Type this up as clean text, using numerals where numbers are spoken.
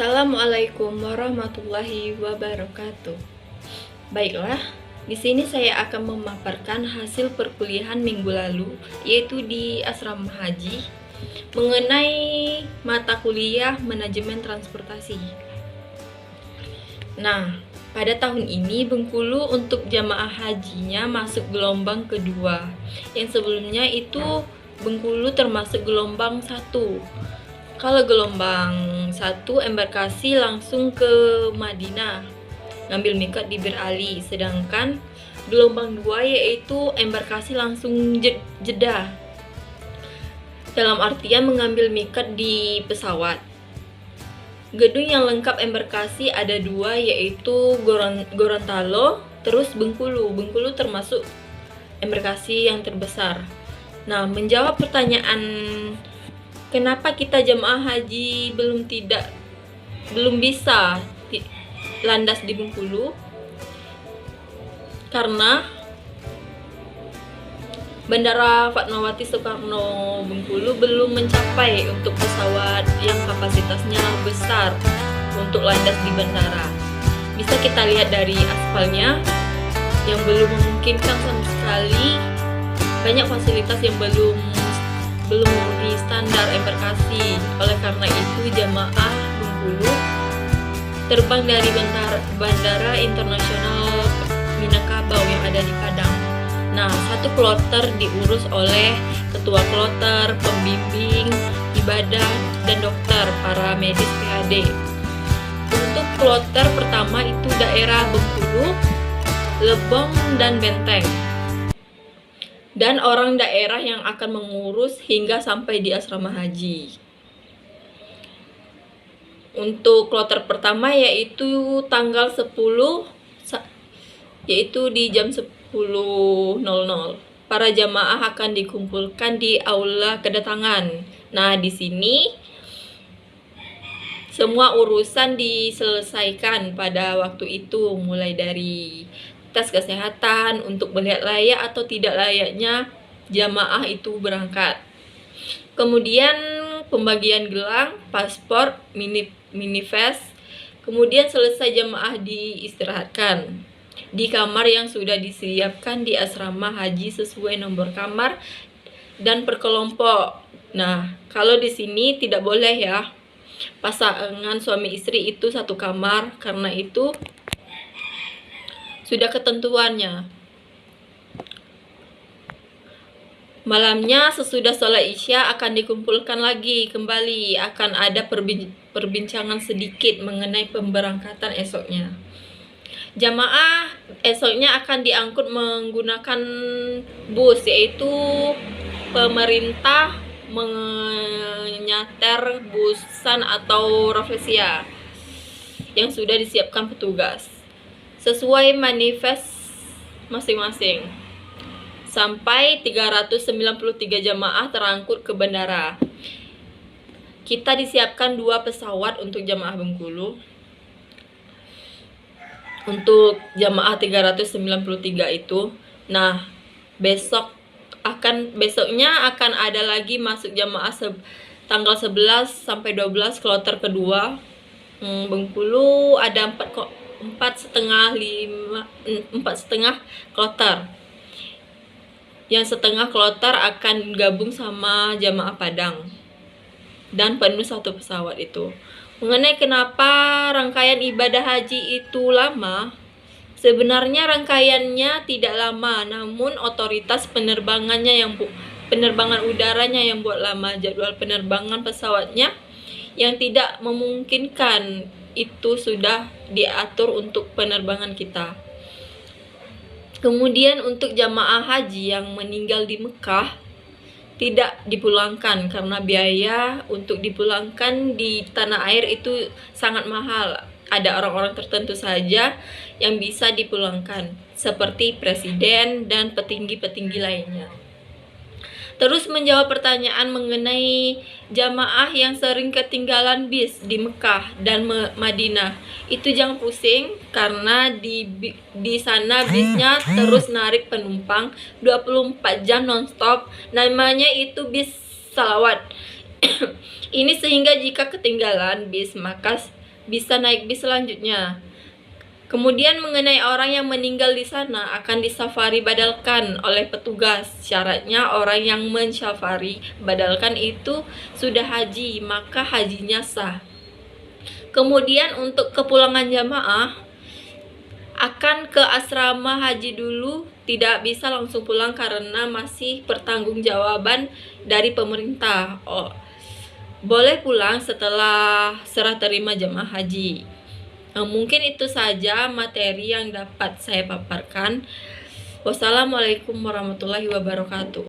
Assalamualaikum warahmatullahi wabarakatuh. Baiklah, di sini saya akan memaparkan hasil perkuliahan minggu lalu, yaitu di asrama haji, mengenai mata kuliah manajemen transportasi. Nah, pada tahun ini Bengkulu untuk jamaah hajinya masuk gelombang kedua. Yang sebelumnya itu Bengkulu termasuk gelombang 1. Kalau gelombang 1 embarkasi langsung ke Madinah, ngambil miqat di Bir Ali. Sedangkan gelombang 2 yaitu embarkasi langsung Jeddah, dalam artian mengambil miqat di pesawat. Gedung yang lengkap embarkasi ada 2, yaitu Gorontalo, terus Bengkulu. Bengkulu termasuk embarkasi yang terbesar. Nah, menjawab pertanyaan kenapa kita jemaah haji belum bisa landas di Bengkulu? Karena Bandara Fatmawati Soekarno Bengkulu belum mencapai untuk pesawat yang kapasitasnya besar untuk landas di bandara. Bisa kita lihat dari aspalnya yang belum memungkinkan sama sekali. Banyak fasilitas yang belum memenuhi standar embarkasi. Oleh karena itu, jamaah Bengkulu terbang dari Bandara Internasional Minangkabau yang ada di Padang. Nah, satu kloter diurus oleh ketua kloter, pembimbing ibadah, dan dokter, para medis PhD. Untuk kloter pertama itu daerah Bengkulu, Lebong, dan Benteng. Dan orang daerah yang akan mengurus hingga sampai di asrama haji. Untuk kloter pertama yaitu tanggal 10, yaitu di jam 10.00. Para jamaah akan dikumpulkan di aula kedatangan. Nah, di sini semua urusan diselesaikan pada waktu itu, mulai dari tes kesehatan untuk melihat layak atau tidak layaknya jamaah itu berangkat. Kemudian pembagian gelang, paspor, manifest. Kemudian selesai jamaah diistirahatkan di kamar yang sudah disiapkan di asrama haji sesuai nomor kamar dan per kelompok. Nah, kalau di sini tidak boleh ya pasangan suami istri itu satu kamar, karena itu sudah ketentuannya. Malamnya sesudah sholat isya akan dikumpulkan lagi kembali. Akan ada perbincangan sedikit mengenai pemberangkatan esoknya. Jamaah esoknya akan diangkut menggunakan bus, yaitu pemerintah menyater busan atau rafflesia yang sudah disiapkan petugas sesuai manifest masing-masing. Sampai 393 jamaah terangkut ke bandara. Kita disiapkan 2 pesawat untuk jamaah Bengkulu. Untuk jamaah 393 itu. Nah, besoknya akan ada lagi masuk jamaah tanggal 11 sampai 12 kloter kedua. Bengkulu ada 4,5 kloter. Yang setengah kloter akan gabung sama jamaah Padang dan penuh satu pesawat itu. Mengenai kenapa rangkaian ibadah haji itu lama, sebenarnya rangkaiannya tidak lama, namun otoritas penerbangan udaranya yang buat lama. Jadwal penerbangan pesawatnya yang tidak memungkinkan itu sudah diatur untuk penerbangan kita. Kemudian untuk jamaah haji yang meninggal di Mekah tidak dipulangkan karena biaya untuk dipulangkan di tanah air itu sangat mahal. Ada orang-orang tertentu saja yang bisa dipulangkan, seperti presiden dan petinggi-petinggi lainnya. Terus menjawab pertanyaan mengenai jamaah yang sering ketinggalan bis di Mekah dan Madinah. Itu jangan pusing, karena di sana bisnya terus narik penumpang 24 jam nonstop. Namanya itu bis salawat. Ini sehingga jika ketinggalan bis, maka bisa naik bis selanjutnya. Kemudian mengenai orang yang meninggal di sana akan disafari badalkan oleh petugas. Syaratnya orang yang mensafari badalkan itu sudah haji, maka hajinya sah. Kemudian untuk kepulangan jamaah akan ke asrama haji dulu, tidak bisa langsung pulang karena masih pertanggungjawaban dari pemerintah. Boleh pulang setelah serah terima jamaah haji. Mungkin itu saja materi yang dapat saya paparkan. Wassalamualaikum warahmatullahi wabarakatuh.